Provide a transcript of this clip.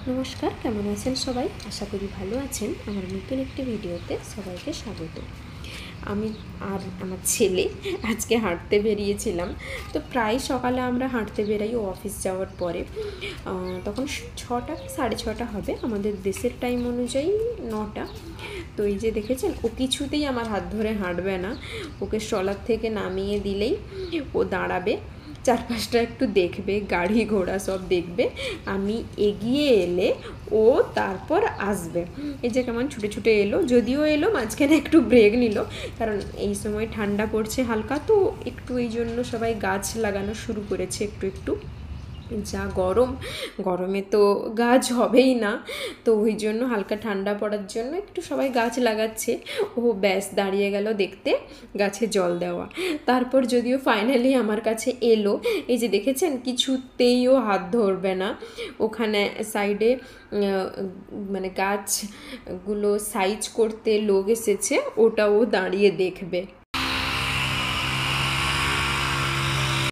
নমস্কার, কেমন আছেন সবাই? আশা করি ভালো আছেন। আমার নতুন একটি ভিডিওতে সবাইকে স্বাগত। আমি আর আমার ছেলে আজকে হাঁটতে বেরিয়েছিলাম। তো প্রায় সকালে আমরা হাঁটতে বেরাই ও অফিস যাওয়ার পরে। তখন 6টা কি 6:30 হবে, আমাদের দেশের টাইম অনুযায়ী 9টা। তো এই যে দেখেছেন, ও কিছুতেই আমার হাত ধরে হাঁটবে না। ওকে স্ট্রলার থেকে নামিয়ে দিলেই ও দাঁড়াবে, চারপাশটা একটু দেখবে, গাড়ি ঘোড়া সব দেখবে। আমি এগিয়ে এলে ও তারপর আসবে। এই যে কেমন ছুটে ছুটে এলো, যদিও এলো মাঝখানে একটু ব্রেক নিল, কারণ এই সময় ঠান্ডা পড়ছে হালকা, তো একটু এই জন্য সবাই গাছ লাগানো শুরু করেছে একটু একটু। যা গরমে তো গাছ হবেই না, তো ওই জন্য হালকা ঠান্ডা পড়ার জন্য একটু সবাই গাছ লাগাচ্ছে। ও ব্যাস দাঁড়িয়ে গেল দেখতে, গাছে জল দেওয়া। তারপর যদিও ফাইনালি আমার কাছে এলো, এই যে দেখেছেন, কিছুতেই ও হাত ধরবে না। ওখানে সাইডে মানে গাছগুলো সাইজ করতে লোক এসেছে, ওটাও দাঁড়িয়ে দেখবে।